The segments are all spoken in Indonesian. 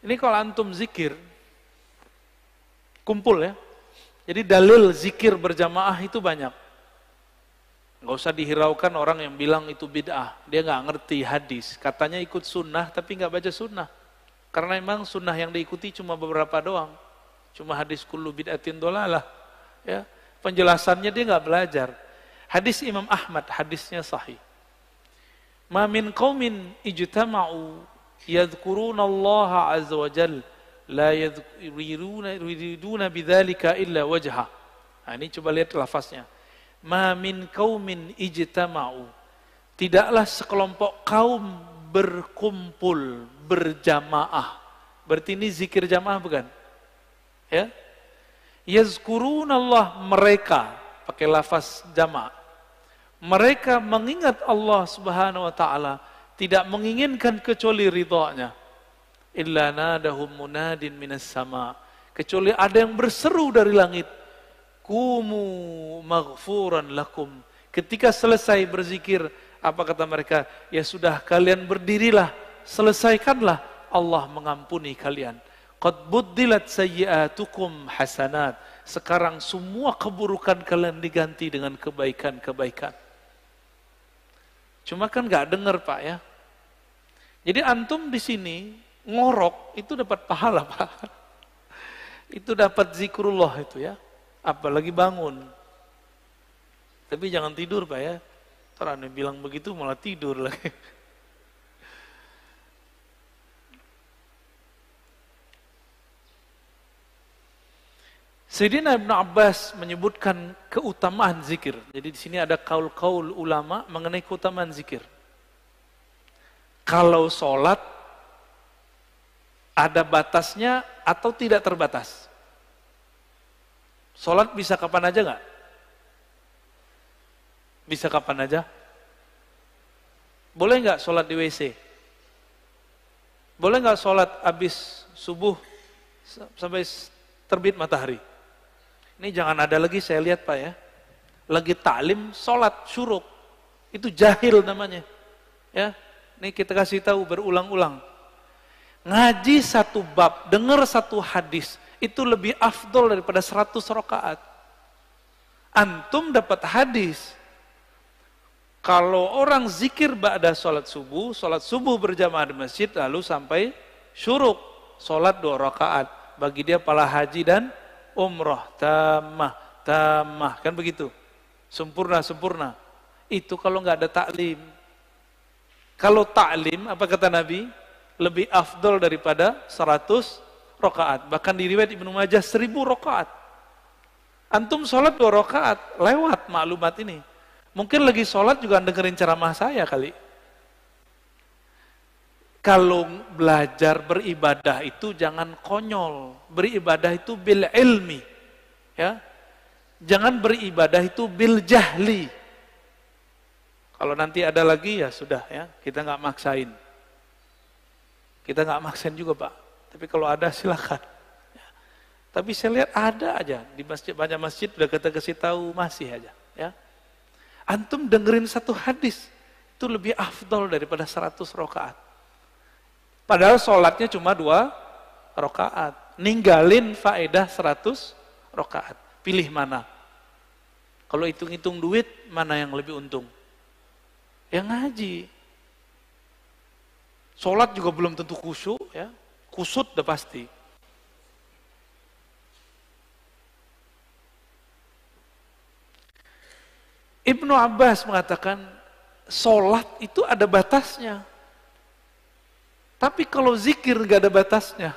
Ini kalau antum zikir, kumpul ya. Jadi dalil zikir berjamaah itu banyak. Nggak usah dihiraukan orang yang bilang itu bid'ah. Dia nggak ngerti hadis. Katanya ikut sunnah tapi nggak baca sunnah. Karena memang sunnah yang diikuti cuma beberapa doang. Cuma hadis kullu bid'atin dolalah. Ya. Penjelasannya dia nggak belajar. Hadis Imam Ahmad, hadisnya sahih. Ma min qaumin ijtama'u yadhkuruna Allah azza wa jalla la yuriduna bidzalika illa wajha. Nah, ini coba lihat lafaznya. Ma min qaumin ijtama'u. Tidaklah sekelompok kaum berkumpul, berjamaah. Berarti ini zikir jamaah bukan? Ya. Yazkuruna Allah, mereka pakai lafaz jamaah. Mereka mengingat Allah Subhanahu wa taala, tidak menginginkan kecuali ridha-Nya. Illa nadahum munadin minas sama. Kecuali ada yang berseru dari langit. Kumu maghfuran lakum. Ketika selesai berzikir, apa kata mereka? Ya sudah, kalian berdirilah, selesaikanlah, Allah mengampuni kalian. Qad buddilat sayyi'atukum hasanat. Sekarang semua keburukan kalian diganti dengan kebaikan-kebaikan. Cuma kan nggak dengar Pak ya. Jadi antum di sini ngorok itu dapat pahala Pak. Itu dapat zikrullah itu ya. Apalagi bangun. Tapi jangan tidur Pak ya. Ntar aneh bilang begitu malah tidur lagi. Sayyidina Ibnu Abbas menyebutkan keutamaan zikir. Jadi di sini ada kaul-kaul ulama mengenai keutamaan zikir. Kalau sholat ada batasnya atau tidak terbatas? Sholat bisa kapan aja nggak? Bisa kapan aja? Boleh nggak sholat di WC? Boleh nggak sholat habis subuh sampai terbit matahari? Ini jangan ada lagi saya lihat Pak ya. Lagi taklim, sholat, syuruk. Itu jahil namanya. Ya, ini kita kasih tahu berulang-ulang. Ngaji satu bab, dengar satu hadis, itu lebih afdol daripada 100 rakaat. Antum dapat hadis. Kalau orang zikir ba'da sholat subuh berjamaah di masjid, lalu sampai syuruk, sholat 2 rakaat. Bagi dia pahala haji dan umrah tamah, kan begitu, sempurna. Itu kalau nggak ada taklim. Kalau taklim, apa kata Nabi? Lebih afdol daripada 100 rakaat. Bahkan di riwayat Ibnu Majah 1000 rakaat. Antum sholat 2 rakaat, lewat maklumat ini. Mungkin lagi sholat juga dengerin ceramah saya kali. Kalau belajar beribadah itu jangan konyol. Beribadah itu bil ilmi. Ya. Jangan beribadah itu bil jahli. Kalau nanti ada lagi ya sudah ya, kita nggak maksain. Kita nggak maksain juga Pak. Tapi kalau ada silakan. Ya. Tapi saya lihat ada aja di masjid, banyak masjid udah kita kasih tahu masih aja. Ya. Antum dengerin satu hadis itu lebih afdol daripada 100 rakaat. Padahal sholatnya cuma 2 rakaat. Ninggalin faedah 100 rakaat. Pilih mana? Kalau hitung-hitung duit, mana yang lebih untung? Yang ngaji. Sholat juga belum tentu khusyuk, ya. Kusut udah pasti. Ibnu Abbas mengatakan, sholat itu ada batasnya. Tapi kalau zikir nggak ada batasnya,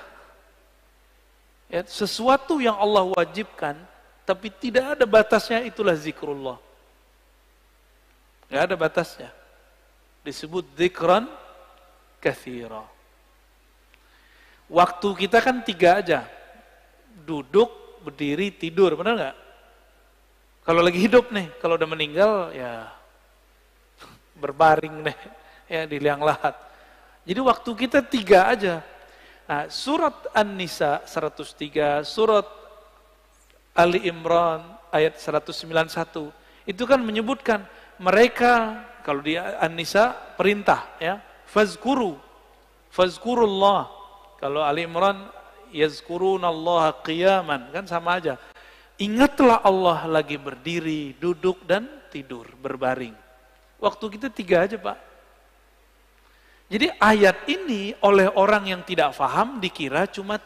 ya, sesuatu yang Allah wajibkan, tapi tidak ada batasnya, itulah zikrullah. Nggak ada batasnya. Disebut zikran katsira. Waktu kita kan 3 aja, duduk, berdiri, tidur, benar nggak? Kalau lagi hidup nih, kalau udah meninggal, ya berbaring deh, ya di liang lahat. Jadi waktu kita 3 aja. Nah, surat An-Nisa 103, surat Ali Imran ayat 191, itu kan menyebutkan mereka, kalau di An-Nisa perintah ya, fazkurullah, Kalau Ali Imran, yazkurunallaha qiyaman, kan sama aja. Ingatlah Allah lagi berdiri, duduk, dan tidur, berbaring. Waktu kita 3 aja, Pak. Jadi ayat ini oleh orang yang tidak paham dikira cuma,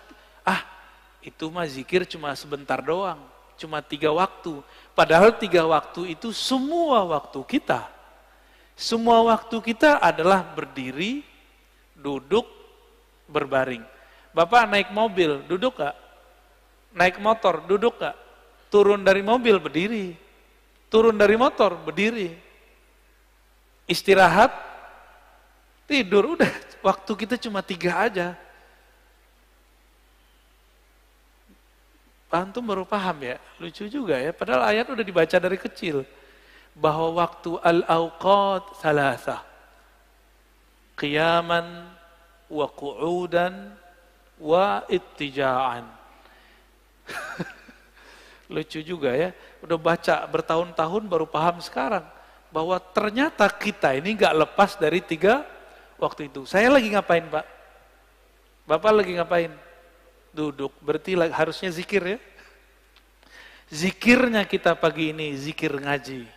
itu mah zikir cuma sebentar doang. Cuma 3 waktu. Padahal 3 waktu itu semua waktu kita. Semua waktu kita adalah berdiri, duduk, berbaring. Bapak naik mobil, duduk gak? Naik motor, duduk gak? Turun dari mobil, berdiri. Turun dari motor, berdiri. Istirahat, tidur, udah. Waktu kita cuma 3 aja. Antum baru paham ya? Lucu juga ya, padahal ayat udah dibaca dari kecil. Bahwa waktu al-awqat salasah. Qiyaman, wa qu'udan, wa ittija'an. Lucu juga ya, udah baca bertahun-tahun baru paham sekarang. Bahwa ternyata kita ini gak lepas dari 3 waktu itu. Saya lagi ngapain, Pak? Bapak lagi ngapain? Duduk, berarti harusnya zikir ya. Zikirnya kita pagi ini zikir ngaji.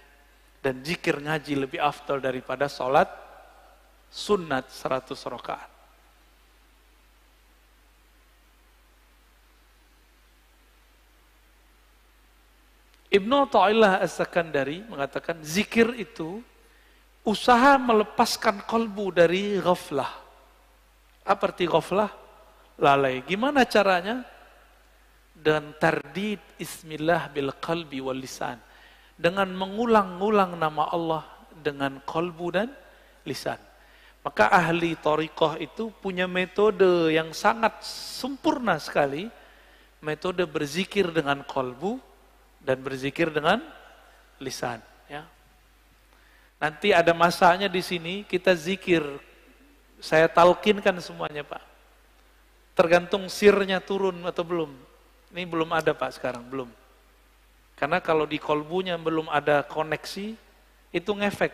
Dan zikir ngaji lebih afdal daripada sholat sunat 100 rakaat. Ibnu Athaillah As-Sakandari mengatakan zikir itu usaha melepaskan kolbu dari ghaflah. Apa arti ghaflah? Lalai. Gimana caranya? Dan tardid ismillah bil qalbi wal lisan. Dengan mengulang-ulang nama Allah dengan kolbu dan lisan. Maka ahli thariqah itu punya metode yang sangat sempurna sekali. Metode berzikir dengan kolbu dan berzikir dengan lisan. Ya. Nanti ada masanya di sini kita zikir. Saya talkinkan semuanya, Pak. Tergantung sirnya turun atau belum. Ini belum ada, Pak, sekarang belum. Karena kalau di kolbunya belum ada koneksi, itu ngefek.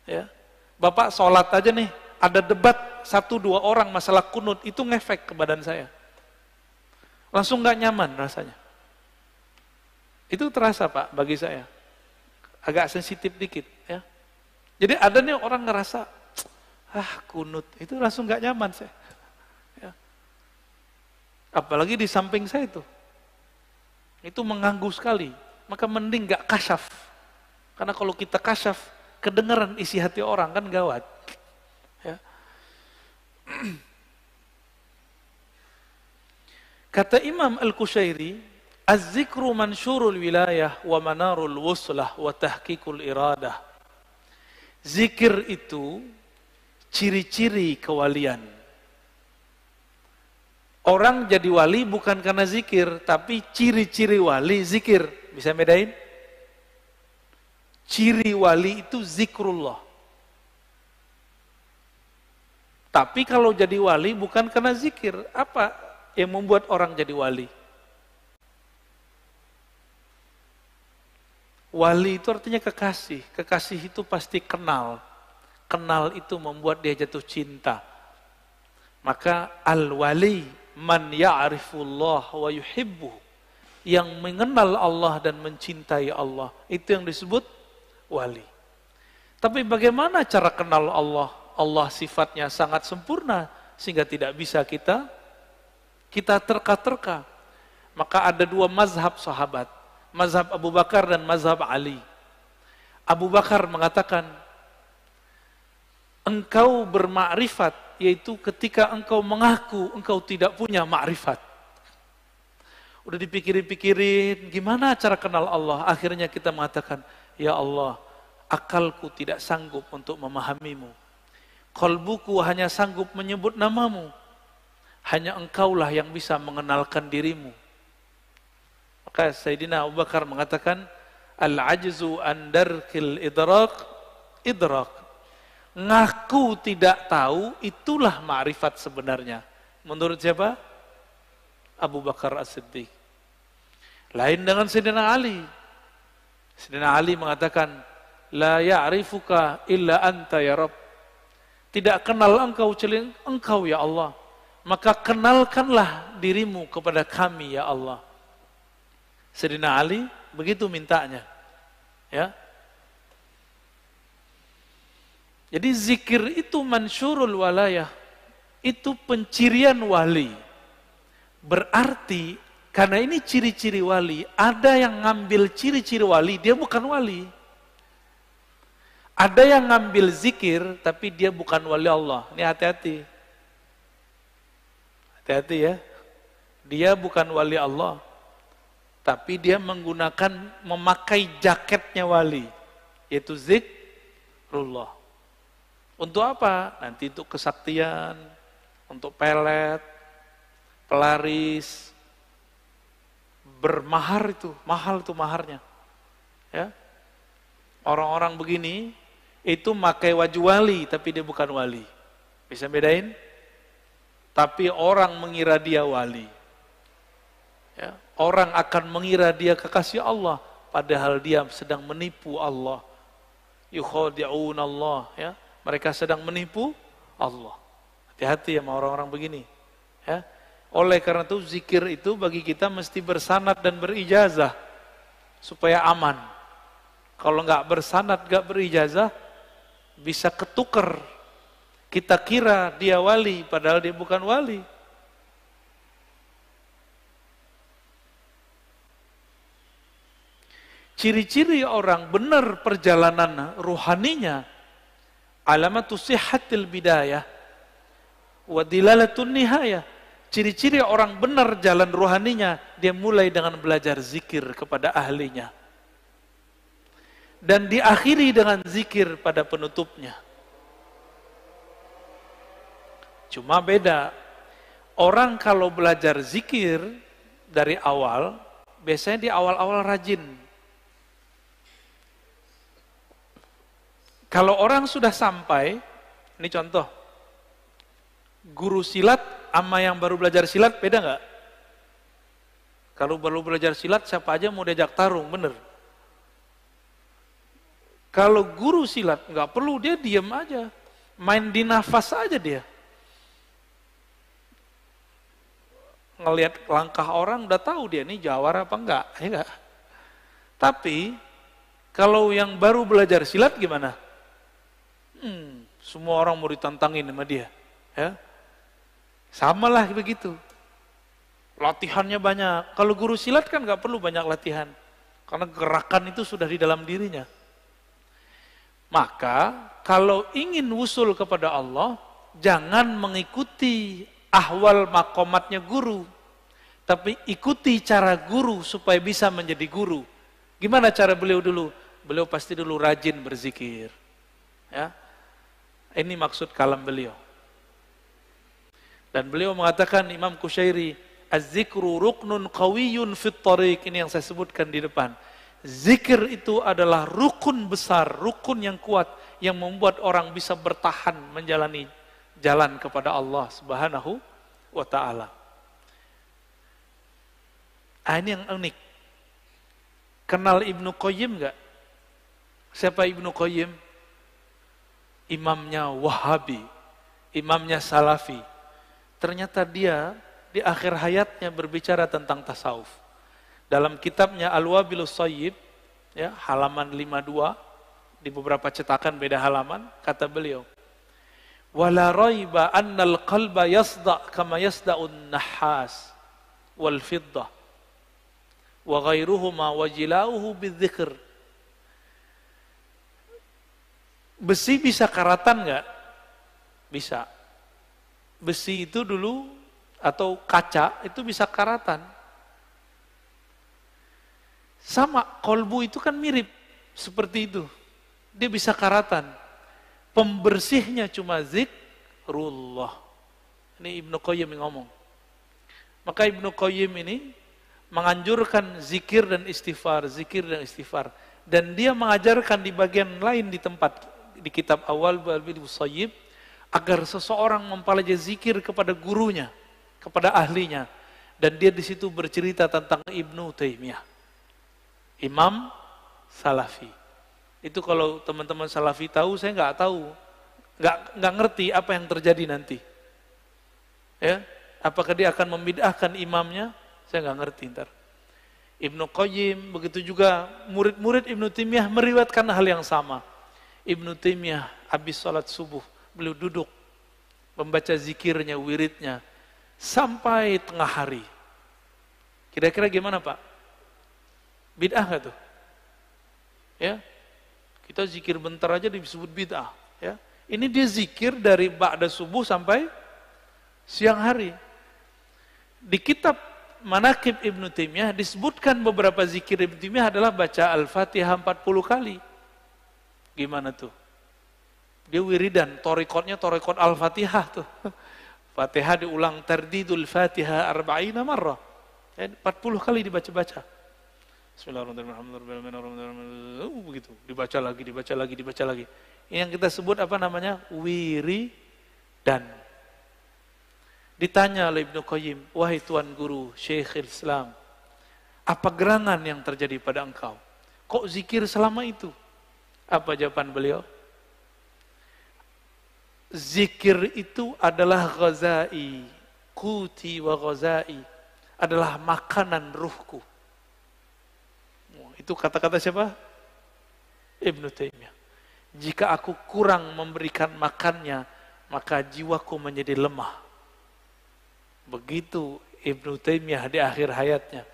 Ya. Bapak sholat aja nih, ada debat 1-2 orang masalah kunut, itu ngefek ke badan saya. Langsung gak nyaman rasanya. Itu terasa, Pak, bagi saya. Agak sensitif dikit. Ya. Jadi ada nih orang ngerasa, kunut, itu langsung gak nyaman saya. Ya. Apalagi di samping saya itu mengganggu sekali. Maka mending gak kasyaf. Karena kalau kita kasyaf, kedengaran isi hati orang kan gawat. Ya. Kata Imam Al-Qushairi, az-zikru mansyurul wilayah wa manarul wuslah wa tahqiqul iradah. Zikir itu ciri-ciri kewalian. Orang jadi wali bukan karena zikir, tapi ciri-ciri wali zikir. Bisa bedain? Ciri wali itu zikrullah. Tapi kalau jadi wali bukan karena zikir, apa yang membuat orang jadi wali? Wali itu artinya kekasih. Kekasih itu pasti kenal. Kenal itu membuat dia jatuh cinta. Maka al-wali man ya'rifullah wa yuhibbuh. Yang mengenal Allah dan mencintai Allah. Itu yang disebut wali. Tapi bagaimana cara kenal Allah? Allah sifatnya sangat sempurna sehingga tidak bisa kita terka-terka. Maka ada 2 mazhab sahabat. Mazhab Abu Bakar dan mazhab Ali. Abu Bakar mengatakan, engkau bermakrifat, yaitu ketika engkau mengaku engkau tidak punya makrifat. Udah dipikirin-pikirin, gimana cara kenal Allah? Akhirnya kita mengatakan, ya Allah, akalku tidak sanggup untuk memahamimu. Qalbuku hanya sanggup menyebut namamu. Hanya engkaulah yang bisa mengenalkan dirimu. Maka Sayyidina Abu Bakar mengatakan, al-ajzu an darkil idrak. Ngaku tidak tahu, itulah ma'rifat sebenarnya. Menurut siapa? Abu Bakar As-Siddiq. Lain dengan Sayyidina Ali. Sayyidina Ali mengatakan, la ya'rifuka illa anta ya Rabb. Tidak kenal engkau kecuali engkau ya Allah. maka kenalkanlah dirimu kepada kami ya Allah. Sayyidina Ali begitu mintanya. Ya. Jadi zikir itu mansyurul walayah, itu pencirian wali. Berarti karena ini ciri-ciri wali, ada yang ngambil ciri-ciri wali, dia bukan wali. Ada yang ngambil zikir, tapi dia bukan wali Allah. Ini hati-hati. Hati-hati ya. Dia bukan wali Allah. Tapi dia memakai jaketnya wali. Yaitu zikrullah. Untuk apa? Nanti untuk kesaktian, untuk pelet, pelaris, bermahar itu, mahal itu maharnya. Ya. Orang-orang begini, itu pakai wajah wali, tapi dia bukan wali. Bisa bedain? Tapi orang mengira dia wali. Ya, orang akan mengira dia kekasih Allah, padahal dia sedang menipu Allah. Yukhadi'un Allah. Ya, mereka sedang menipu Allah. Hati-hati sama orang-orang begini. Ya. Oleh karena itu zikir itu bagi kita mesti bersanad dan berijazah supaya aman. Kalau nggak bersanad, nggak berijazah, bisa ketuker. Kita kira dia wali, padahal dia bukan wali. Ciri-ciri orang benar perjalanan ruhaninya, alamatu sihhatil bidayah wa dilalatun nihayah. Ciri-ciri orang benar jalan ruhaninya, dia mulai dengan belajar zikir kepada ahlinya. Dan diakhiri dengan zikir pada penutupnya. Cuma beda, orang kalau belajar zikir dari awal, biasanya di awal-awal rajin. Kalau orang sudah sampai, ini contoh, guru silat sama yang baru belajar silat beda nggak? Kalau baru belajar silat siapa aja mau diajak tarung, bener. Kalau guru silat nggak perlu, dia diam aja, main di nafas aja dia. Ngelihat langkah orang udah tahu dia ini jawara apa enggak, ya enggak? Tapi kalau yang baru belajar silat gimana? Semua orang mau ditantangin sama dia, ya. Samalah begitu. Latihannya banyak. Kalau guru silat kan nggak perlu banyak latihan, karena gerakan itu sudah di dalam dirinya. Maka kalau ingin wusul kepada Allah, jangan mengikuti ahwal makomatnya guru, tapi ikuti cara guru supaya bisa menjadi guru. Gimana cara beliau dulu? Beliau pasti dulu rajin berzikir. Ya, ini maksud kalam beliau. Dan beliau mengatakan, Imam Kusyairi, az-zikru ruknun qawiyyun fit tariq, ini yang saya sebutkan di depan. Zikir itu adalah rukun besar, rukun yang kuat, yang membuat orang bisa bertahan menjalani jalan kepada Allah Subhanahu wa ta'ala. Ini yang unik. Kenal Ibnu Qayyim enggak? Siapa Ibnu Qayyim? Imamnya Wahabi, imamnya Salafi. Ternyata dia di akhir hayatnya berbicara tentang tasawuf. Dalam kitabnya Al-Wabilus Shayyib, ya, halaman 52, di beberapa cetakan beda halaman, kata beliau, wala raiba annal qalba yasda' kama yasda'un nahas wal fiddah wa ghairuhuma wajilauhu bidzikr. Besi bisa karatan enggak? Bisa. Besi itu dulu atau kaca itu bisa karatan. Sama, kolbu itu kan mirip seperti itu. Dia bisa karatan. Pembersihnya cuma zikrullah. Ini Ibnu Qayyim yang ngomong. Maka Ibnu Qayyim ini menganjurkan zikir dan istighfar, zikir dan istighfar. Dan dia mengajarkan di bagian lain di tempat, di kitab awal Al-Wabilus Shayyib, agar seseorang mempelajari zikir kepada gurunya, kepada ahlinya. Dan dia di situ bercerita tentang Ibnu Taimiyah, Imam Salafi. Itu kalau teman-teman Salafi tahu, saya nggak tahu, nggak ngerti apa yang terjadi nanti. Ya, Apakah dia akan membid'ahkan imamnya? Saya nggak ngerti ntar. Ibnu Qayyim, begitu juga murid-murid Ibnu Taimiyah meriwayatkan hal yang sama. Ibnu Taimiyah habis sholat subuh, beliau duduk membaca zikirnya, wiridnya sampai tengah hari. Kira-kira gimana Pak? Bid'ah nggak tuh? Ya, kita zikir bentar aja disebut bid'ah. Ya, ini dia zikir dari ba'da subuh sampai siang hari. Di kitab Manaqib Ibnu Taimiyah disebutkan beberapa zikir Ibnu Taimiyah adalah baca Al-Fatihah 40 kali. Gimana tuh? Dia wiridan, torikotnya torikot Al-Fatihah tuh. Fatihah diulang tardidul Fatihah 40 marrah. 40 kali dibaca-baca. Bismillahirrahmanirrahim. Begitu, dibaca lagi. Yang kita sebut apa namanya? Wiridan. Ditanya oleh Ibnu Qayyim, wahai Tuan Guru, Syekhul Islam, apa gerangan yang terjadi pada engkau? Kok zikir selama itu? Apa jawaban beliau? Zikir itu adalah ghazai, quti wa ghazai, adalah makanan ruhku. Itu kata-kata siapa? Ibnu Taimiyah. Jika aku kurang memberikan makannya, maka jiwaku menjadi lemah. Begitu Ibnu Taimiyah di akhir hayatnya.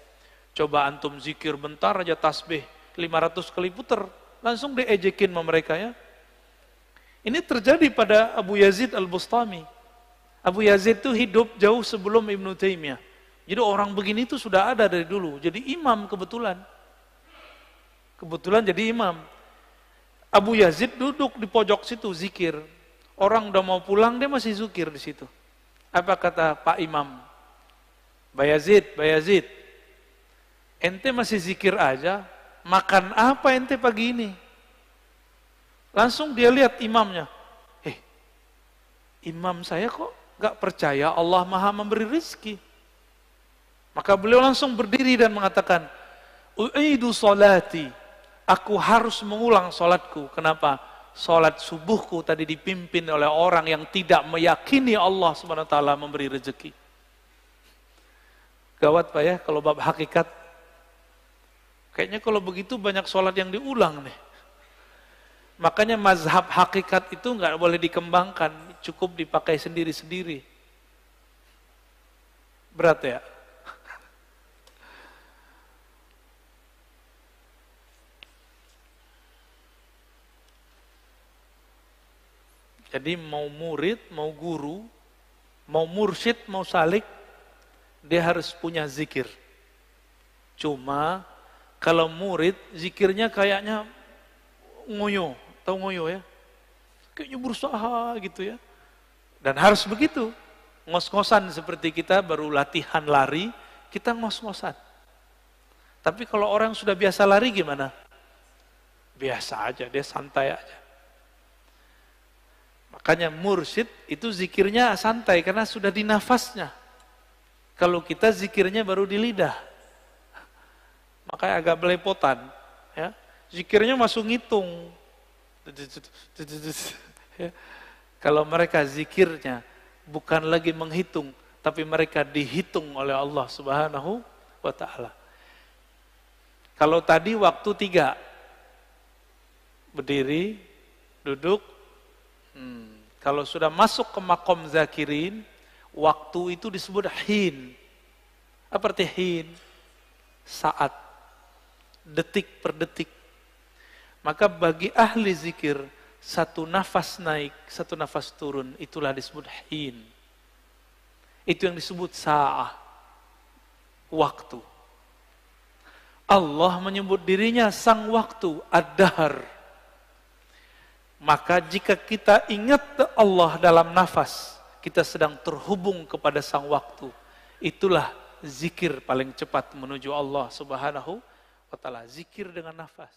Coba antum zikir bentar aja tasbih 500 kali puter, langsung diejekin sama mereka ya. Ini terjadi pada Abu Yazid Al-Bustami. Abu Yazid itu hidup jauh sebelum Ibnu Taimiyah. Jadi orang begini itu sudah ada dari dulu. Jadi imam kebetulan. Kebetulan jadi imam. Abu Yazid duduk di pojok situ zikir. Orang udah mau pulang dia masih zikir di situ. Apa kata Pak Imam? Bayazid, ente masih zikir aja, makan apa ente pagi ini? Langsung dia lihat imamnya, imam saya kok gak percaya Allah Maha memberi rezeki. Maka beliau langsung berdiri dan mengatakan, u'idu sholati, aku harus mengulang sholatku. Kenapa? Salat subuhku tadi dipimpin oleh orang yang tidak meyakini Allah Subhanahu wa taala memberi rezeki. Gawat Pak ya kalau bab hakikat. Kayaknya kalau begitu banyak salat yang diulang nih. Makanya mazhab hakikat itu nggak boleh dikembangkan, cukup dipakai sendiri-sendiri. Berat ya? Jadi mau murid, mau guru, mau mursyid, mau salik, dia harus punya zikir. Cuma kalau murid, zikirnya kayaknya ngoyo, tahu ngoyo ya? Kayaknya berusaha gitu ya. Dan harus begitu. Ngos-ngosan seperti kita baru latihan lari, kita ngos-ngosan. Tapi kalau orang sudah biasa lari gimana? Biasa aja, dia santai aja. Makanya mursyid itu zikirnya santai karena sudah di nafasnya. Kalau kita zikirnya baru di lidah. Makanya agak belepotan. Ya. Zikirnya masuk ngitung. Ya. Kalau mereka zikirnya bukan lagi menghitung, tapi mereka dihitung oleh Allah Subhanahu wa ta'ala. Kalau tadi waktu 3. Berdiri, duduk, kalau sudah masuk ke makom zakirin, waktu itu disebut hin. Apa arti hin? Saat, detik per detik. Maka bagi ahli zikir, satu nafas naik, satu nafas turun, itulah disebut hin. Itu yang disebut sa'ah, waktu. Allah menyebut dirinya sang waktu, ad-dahr. Maka jika kita ingat Allah dalam nafas, kita sedang terhubung kepada sang waktu. Itulah zikir paling cepat menuju Allah Subhanahu wa ta'ala. Zikir dengan nafas.